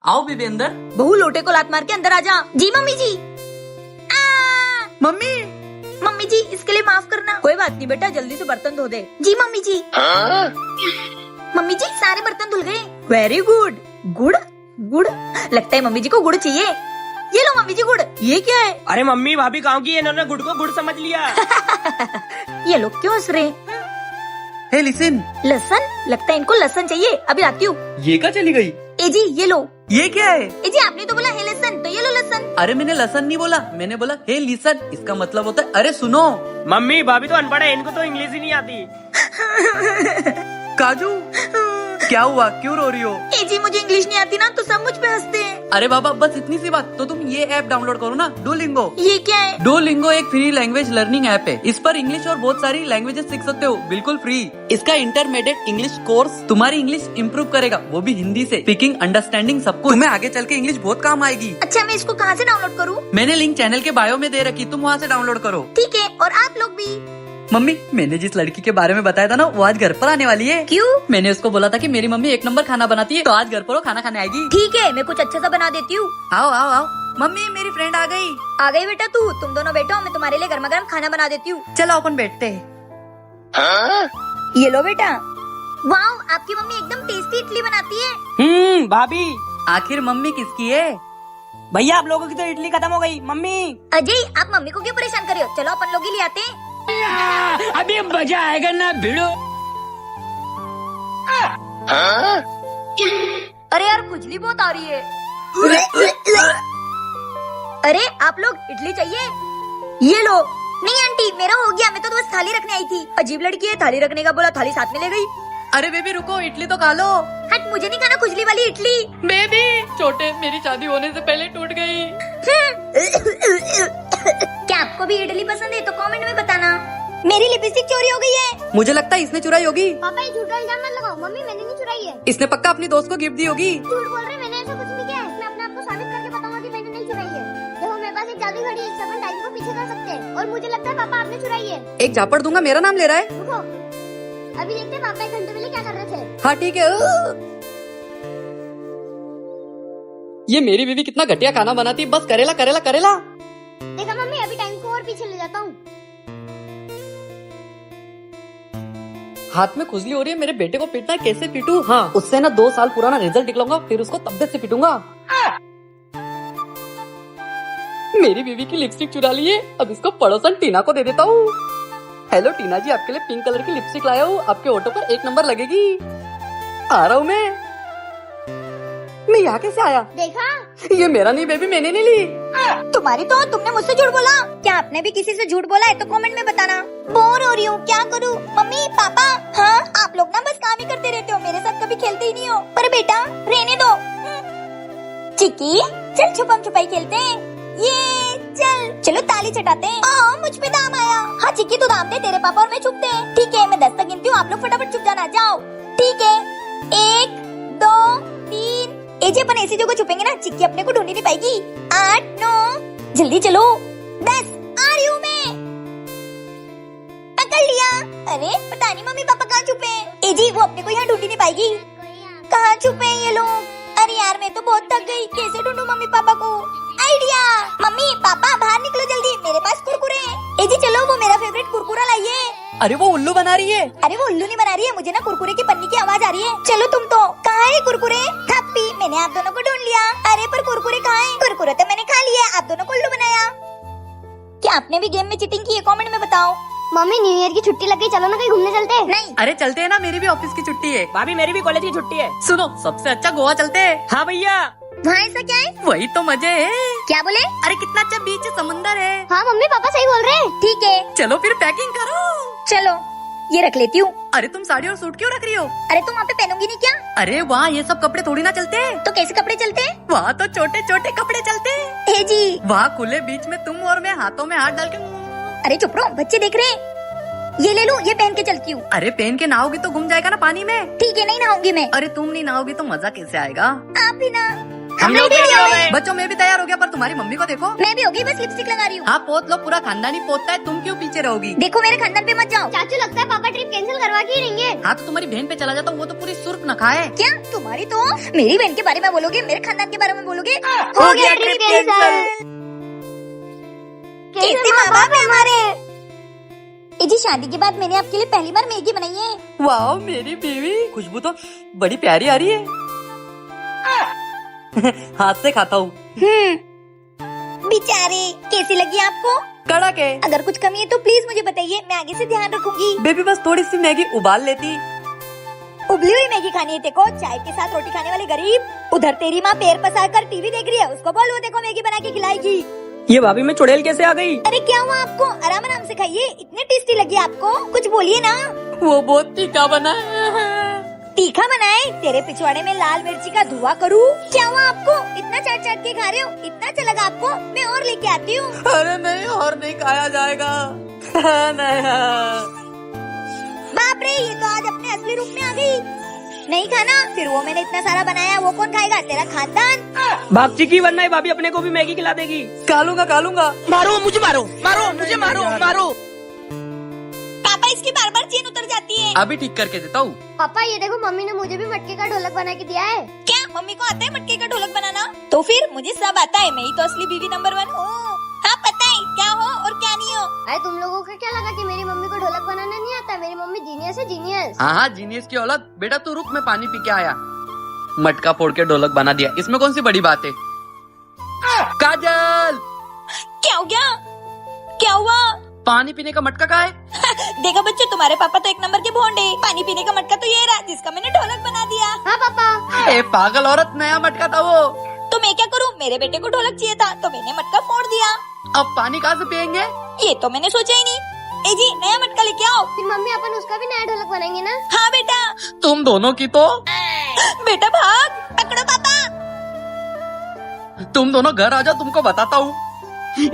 आओ बेबी अंदर। बहू लोटे को लात मार के अंदर आ जा। जी मम्मी जी। मम्मी मम्मी जी इसके लिए माफ करना। कोई बात नहीं बेटा, जल्दी से बर्तन धो दे। जी मम्मी जी। मम्मी जी सारे बर्तन धुल गए। Very good. गुड़ गुड़, लगता है मम्मी जी को गुड़ चाहिए। ये लो मम्मी जी गुड़। ये क्या है? अरे मम्मी भाभी गाँव की है, इन्होंने गुड़ को गुड़ समझ लिया। ये लोग क्यों हंस रहे? हे लिसन। लसन? लगता है इनको लसन चाहिए, अभी आती हूँ। ये क्या चली गई? ए जी ये लो। ये क्या है? ए जी आपने तो बोला है लसन, तो ये लो लसन। अरे मैंने लसन नहीं बोला, मैंने बोला हे लिसन। इसका मतलब होता है अरे सुनो। मम्मी भाभी तो अनपढ़ है, इनको तो इंग्लिश ही नहीं आती। काजू क्या हुआ, क्यों रो रही हो? ए जी मुझे इंग्लिश नहीं आती ना, तो सब मुझ पे हंसते हैं। अरे बाबा बस इतनी सी बात, तो तुम ये ऐप डाउनलोड करो ना, डुओलिंगो। ये क्या है? डुओलिंगो एक फ्री लैंग्वेज लर्निंग ऐप है। इस पर इंग्लिश और बहुत सारी लैंग्वेजेस सीख सकते हो, बिल्कुल फ्री। इसका इंटरमीडिएट इंग्लिश कोर्स तुम्हारी इंग्लिश इम्प्रूव करेगा, वो भी हिंदी से। स्पीकिंग, अंडरस्टैंडिंग सब कुछ। तुम्हें आगे चल के इंग्लिश बहुत काम आएगी। अच्छा मैं इसको कहाँ से डाउनलोड करूँ? मैंने लिंक चैनल के बायो में दे रखी, तुम वहाँ से डाउनलोड करो। ठीक है, और आप लोग भी। मम्मी मैंने जिस लड़की के बारे में बताया था ना, वो आज घर पर आने वाली है। क्यों? मैंने उसको बोला था कि मेरी मम्मी एक नंबर खाना बनाती है, तो आज घर पर वो खाना खाने आएगी। ठीक है, मैं कुछ अच्छा सा बना देती हूँ। आओ आओ आओ। मम्मी मेरी फ्रेंड आ गई। आ गई बेटा तू, तुम दोनों बैठो, मैं तुम्हारे लिए गर्मा गर्म खाना बना देती हूँ। चलो अपन बैठते हैं। ये लो बेटा। वाह, आपकी मम्मी एकदम टेस्टी इडली बनाती है। भाभी। आखिर मम्मी किसकी है? भैया आप लोगों की तो इडली खत्म हो गई। मम्मी अजय आप मम्मी को क्यों परेशान कर रहे हो? चलो अपन लोग ही ले आते हैं। अभी मजा आएगा ना भिड़ो। अरे यार खुजली बहुत आ रही है। अरे आप लोग इडली चाहिए? ये लो। नहीं आंटी मेरा हो गया, मैं तो बस थाली रखने आई थी। अजीब लड़की है, थाली रखने का बोला, थाली साथ में ले गई। अरे बेबी रुको, इडली तो खा लो। हट, मुझे नहीं खाना खुजली वाली इडली। बेबी छोटे, मेरी शादी होने से पहले टूट गई। क्या आपको भी इडली पसंद है? तो कमेंट में बताना। मेरी लिपस्टिक चोरी हो गई है। मुझे लगता है इसने चुराई होगी। पापा ये झूठ का इल्जाम मत लगाओ। मम्मी मैंने नहीं चुराई है। इसने पक्का अपनी दोस्त को गिफ्ट दी होगी। झूठ बोल रहे, मैंने ऐसा कुछ नहीं किया है। मैं अपने आप को साबित करके बताऊंगा कि मैंने नहीं चुराई है। देखो मेरे पास एक जादू घड़ी है, इससे अपन टाइम को पीछे कर सकते हैं। और मुझे लगता है पापा आपने चुराई है। एक झापड़ दूंगा, मेरा नाम ले रहा है। रुको, अभी देखते हैं पापा 1 घंटे पहले क्या कर रहे थे। हाँ ठीक है। ये मेरी बीवी कितना घटिया खाना बनाती है, बस करेला करेला करेला। देखा मम्मी, अभी टाइम को और पीछे ले जाता हूँ। हाथ में खुजली हो रही है, मेरे बेटे को पीटना है, कैसे पीटूं? हाँ उससे ना 2 साल पुराना रिजल्ट निकलूंगा, फिर उसको तबियत से पीटूंगा। मेरी बीवी की लिपस्टिक चुरा ली है, अब इसको पड़ोसन टीना को दे देता हूँ। हेलो टीना जी, आपके लिए पिंक कलर की लिपस्टिक लाया हूँ, आपके ऑटो पर 1 नंबर लगेगी। आ रहा हूँ मैं यहाँ कैसे आया? देखा, ये मेरा नहीं बेबी, मैंने नहीं ली। तुम्हारी तो, तुमने मुझसे झूठ बोला। क्या आपने भी किसी से झूठ बोला है? तो कमेंट में बताना। बोर हो रही हूँ, क्या करूँ? Mummy papa. हाँ आप लोग ना बस काम ही करते रहते हो, मेरे साथ कभी खेलते ही नहीं हो। पर बेटा रहने दो। चिक्की चल छुपम छुपाई खेलते हैं। ये चल चलो ताली चटाते हैं। मुझ पे दाम आया। हाँ चिक्की तू दाम दे, तेरे पापा और मैं छुपते हैं। ठीक है मैं 10 तक गिनती हूँ, आप लोग फटाफट छुप जाना। जाओ। ठीक है 1 2 3। एजे अपन ऐसी जगह छुपेंगे ना, चिक्की अपने को ढूंढ नहीं पाएगी। 8 9 जल्दी चलो। 10 आ रही हूँ मैं। पकड़ लिया। अरे पता नहीं मम्मी पापा कहाँ छुपे हैं। एजी वो अपने को यहाँ ढूंढ नहीं पाएगी। कहाँ छुपे हैं ये लोग? अरे यार मैं तो बहुत थक गई, कैसे ढूंढूं मम्मी पापा को? आइडिया। मम्मी पापा बाहर निकलो जल्दी, मेरे पास कुरकुरे हैं। एजी चलो, वो मेरा फेवरेट कुरकुरा लाइए। अरे वो उल्लू बना रही है। अरे वो उल्लू नहीं बना रही है, मुझे ना कुरकुरे की पन्नी की आवाज आ रही है। चलो तुम तो। कहाँ है कुरकुरे? हैप्पी, मैंने आप दोनों को ढूंढ लिया। अरे पर कुरकुरे कहाँ हैं? कुरकुरे तो मैंने खा लिए, आप दोनों को उल्लू बनाया। क्या आपने भी गेम में चीटिंग की है? कमेंट में बताओ। मम्मी न्यू ईयर की छुट्टी लग गई, चलो ना कहीं घूमने चलते हैं। नहीं। अरे चलते हैं ना, मेरी भी ऑफिस की छुट्टी है। भाभी मेरी भी कॉलेज की छुट्टी है। सुनो सबसे अच्छा गोवा चलते हैं। हाँ भैया। वहाँ ऐसा क्या है? वही तो मजे है। क्या बोले? अरे कितना अच्छा बीच है, समुंदर है। हाँ मम्मी पापा सही बोल रहे हैं। ठीक है चलो फिर पैकिंग करो। चलो ये रख लेती हूँ। अरे तुम साड़ी और सूट क्यों रख रही हो? अरे तुम वहाँ पे पहनूंगी नहीं क्या? अरे वहाँ ये सब कपड़े थोड़ी ना चलते हैं। तो कैसे कपड़े चलते हैं? वहाँ तो छोटे छोटे कपड़े चलते हैं। हे जी। वहाँ खुले बीच में तुम और मैं हाथों में हाथ डाल के। अरे चुप रहो, बच्चे देख रहे हैं। ये ले लूं, ये पहन के चलती हूँ। अरे पहन के नहाओगी तो घुम जाएगा ना पानी में। ठीक है नहीं नहाऊंगी मैं। अरे तुम नहीं नहाओगी तो मजा कैसे आएगा? आप भी ना। हम लोग भी हो गए। बच्चों मैं भी तैयार हो गया, पर तुम्हारी मम्मी को देखो। मैं भी होगी, बस लिपस्टिक लगा रही हूँ। हाँ पोत लो, पूरा खानदान ही पोतता है, तुम क्यों पीछे रहोगी? देखो मेरे खानदान पे मत जाओ। चाचू लगता है पापा ट्रिप कैंसिल करवा के ही रहेंगे। हाँ तो तुम्हारी बहन पे चला जाता हूँ, वो तो पूरी सुर्ख न खाए। क्या तुम्हारी तो मेरी बहन के बारे में बोलोगे, मेरे खानदान के बारे में बोलोगे? हो गया ट्रिप कैंसिल। कैसे माँ बाप है हमारे। ए जी शादी के बाद मैंने आपके लिए पहली बार मैगी बनाई है। वाह मेरी बीवी, खुशबू तो बड़ी प्यारी आ रही है। हाथ से खाता हूँ। बेचारे, कैसी लगी आपको? कड़क है। अगर कुछ कमी है तो प्लीज मुझे बताइए, मैं आगे से ध्यान रखूंगी। बेबी बस थोड़ी सी मैगी उबाल लेती। उबली हुई मैगी खानी है तेको, चाय के साथ रोटी खाने वाले गरीब। उधर तेरी माँ पैर पसार कर टीवी देख रही है, उसको बोल वो देखो मैगी बना के खिलाएगी। ये भाभी में चुड़ैल कैसे आ गई? अरे क्या हुआ आपको? आराम आराम से खाइए, इतनी टेस्टी लगी आपको, कुछ बोलिए ना। वो बहुत तीखा बना है। तीखा बनाए? तेरे पिछवाड़े में लाल मिर्ची का धुआं करूँ? क्या हुआ आपको? इतना चाट चाट के खा रहे हो, इतना अच्छा लगा आपको? मैं और लेके आती हूँ। अरे नहीं, और नहीं खाया जाएगा। नहीं। बाप रे, ये तो आज अपने असली रूप में आ गई। नहीं खाना? फिर वो मैंने इतना सारा बनाया, वो कौन खाएगा? तेरा खानदान। भागची की वरना ये भाभी अपने को भी मैगी खिला देगी। खा लूंगा। मारो मुझे, मारो मुझे, मारो। पापा इसकी बार बार चेन उतर जाती है। अभी ठीक करके देता हूँ। पापा ये देखो, मम्मी ने मुझे भी मटके का ढोलक बना के दिया है। क्या मम्मी को आता है मटके का ढोलक बनाना? तो फिर मुझे सब आता है, मैं ही तो असली बीवी नंबर 1 हूँ। हाँ पता है क्या हो और क्या नहीं हो। अरे तुम लोगों को क्या लगा कि मेरी मम्मी को ढोलक बनाना नहीं आता? मेरी मम्मी जीनियस है, जीनियस। हाँ जीनियस की औलाद। बेटा तू रुक, मैं पानी पी के आया। मटका फोड़ के ढोलक बना दिया, इसमें कौन सी बड़ी बात है? काजल, क्या हो गया? क्या हुआ? पानी पीने का मटका कहाँ है? देखो बच्चों, तुम्हारे पापा तो एक नंबर के भोंडे। पानी पीने का मटका तो ये रहा, जिसका मैंने ढोलक बना दिया। हाँ पापा। ए पागल औरत, नया मटका था वो। तो मैं क्या करूँ? मेरे बेटे को ढोलक चाहिए था तो मैंने मटका फोड़ दिया। अब पानी कहाँ से पियेंगे? ये तो मैंने सोचा ही नहीं। ए जी नया मटका लेके आओ। फिर मम्मी अपन उसका भी नया ढोलक बनाएंगे ना? हाँ बेटा। तुम दोनों की तो। बेटा भाग, पकड़ो पापा। तुम दोनों घर आ जाओ, तुमको बताता हूँ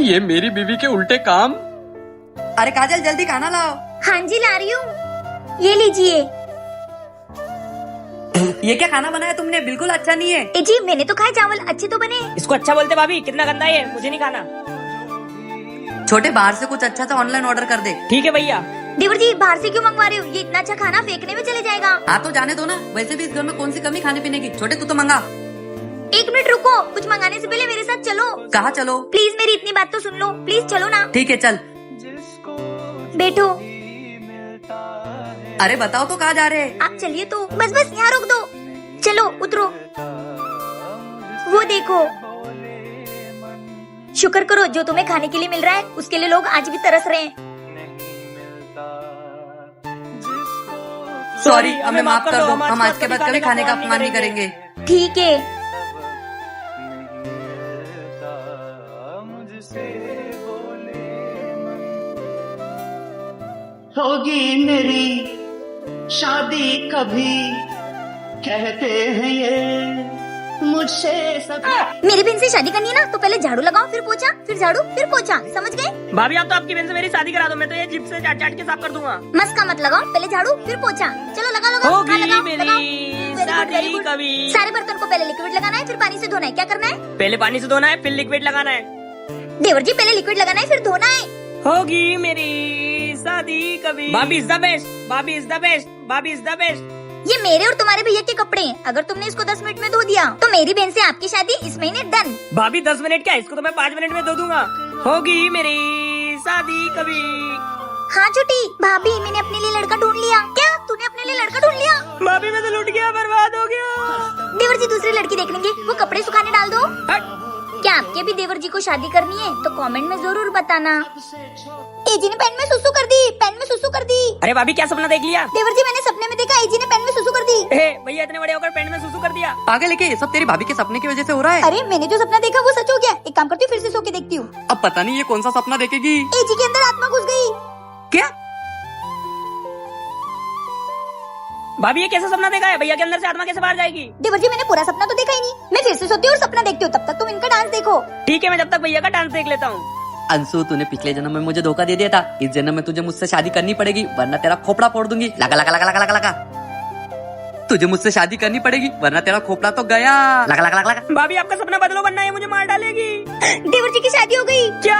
ये मेरी बीवी के उल्टे काम। अरे काजल जल्दी खाना लाओ। हाँ जी ला रही हूँ, ये लीजिए। ये क्या खाना बनाया तुमने? बिल्कुल अच्छा नहीं है। ए जी मैंने तो खाए चावल, अच्छे तो बने। इसको अच्छा बोलते भाभी, कितना गंदा है ये, मुझे नहीं खाना। छोटे बाहर से कुछ अच्छा सा ऑनलाइन ऑर्डर कर दे। ठीक है भैया। देवर जी बाहर से क्यों मंगवा रहे हो? ये इतना अच्छा खाना फेंकने में चले जाएगा। हाँ तो जाने दो ना, वैसे भी इस घर में कौन सी कमी खाने पीने की। छोटे तू तो मंगा। 1 मिनट रुको, कुछ मंगाने से पहले मेरे साथ चलो। कहाँ चलो? प्लीज मेरी इतनी बात तो सुन लो, प्लीज चलो ना। ठीक है चल। बैठो। अरे बताओ तो कहाँ जा रहे हैं? आप चलिए तो, बस यहाँ रोक दो। चलो उतरो। वो देखो, शुक्र करो जो तुम्हें खाने के लिए मिल रहा है, उसके लिए लोग आज भी तरस रहे हैं। सॉरी, हमें माफ कर दो, हम आज के बाद कभी खाने का अपमान नहीं करेंगे। ठीक है। होगी मेरी शादी कभी, कहते हैं ये मुझसे सभी। मेरी बहन से शादी करनी है ना, तो पहले झाड़ू लगाओ फिर पोछा, फिर झाड़ू फिर पोछा, समझ गए? भाभी आप तो आपकी बहन से मेरी शादी करा दो, मैं तो ये जिप से चाट चाट के साफ कर दूंगा। मस्का मत लगाओ, पहले झाड़ू फिर पोछा। चलो लगाओ। होगी लगाओ, मेरी लगाओ। Very good, शादी very good। कभी। सारे बर्तन को पहले लिक्विड लगाना है, फिर पानी से धोना है। क्या करना है? पहले पानी से धोना है, फिर लिक्विड लगाना है। देवर जी पहले लिक्विड लगाना है, फिर धोना है। होगी मेरी शादी कभी। भाभी इज द बेस्ट, भाभी इज द बेस्ट, भाभी इज द बेस्ट। ये मेरे और तुम्हारे भैया के कपड़े हैं। अगर तुमने इसको 10 मिनट में धो दिया तो मेरी बहन से आपकी शादी इस महीने डन। भाभी 10 मिनट क्या, इसको तो मैं 5 मिनट में धो दूंगा। होगी मेरी शादी कभी। हाँ छुट्टी भाभी, मैंने अपने लिए लड़का ढूंढ लिया। क्या तूने अपने लिए लड़का ढूंढ लिया? भाभी मैं तो लुट गया, बर्बाद हो गया। देवर जी दूसरी लड़की देख लेंगे, वो कपड़े सुखाने डाल दो। हट। क्या आपके भी देवर जी को शादी करनी है तो कमेंट में जरूर बताना। एजी ने पेन में सुसु कर दी, पेन में सुसु कर दी। अरे भाभी क्या सपना देख लिया? देवर जी मैंने सपने में देखा एजी ने पेन में सुसु कर दी। भैया इतने बड़े होकर पेंट में सुसु कर दिया। पागल है क्या? ये सब तेरी भाभी के सपने की वजह से हो रहा है। अरे मैंने जो सपना देखा वो सच हो गया। एक काम करती हूँ, फिर से सो के देखती हूँ। अब पता नहीं ये कौन सा सपना देखेगी। एजी के अंदर आत्मा घुस गई। क्या? भाभी ये कैसा सपना देखा है? भैया के अंदर से आत्मा कैसे बाहर जाएगी? देवर जी मैंने पूरा सपना तो देखा ही नहीं। मैं फिर से सोती हूँ और सपना देखती हूँ, तब तक तुम इनका डांस देखो। ठीक है, मैं जब तक भैया का डांस देख लेता हूँ। अंशु तूने पिछले जन्म में मुझे धोखा दे दिया था, इस जन्म में तुझे मुझसे शादी करनी पड़ेगी, वरना तेरा खोपड़ा फोड़ दूंगी। लगा लगा लगा लगा लगा लगा। तुझे मुझसे शादी करनी पड़ेगी वरना तेरा खोपड़ा तो गया। लगा लगा लगा लगा। भाभी आपका सपना बदलो वरना ये मुझे मार डालेगी। देवर जी की शादी हो गई। क्या?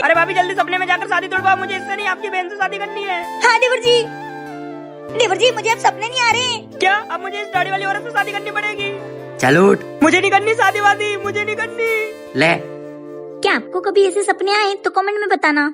अरे भाभी जल्दी सपने में जाकर शादी तोड़वाओ, मुझे इससे नहीं आपकी बहन से शादी करनी है। हाँ देवर जी मुझे अब सपने नहीं आ रहे। क्या अब मुझे इस दाढ़ी वाली औरत से शादी करनी पड़ेगी? चलो उठ। मुझे नहीं करनी शादी वादी, मुझे नहीं करनी। ले। क्या आपको कभी ऐसे सपने आए तो कमेंट में बताना।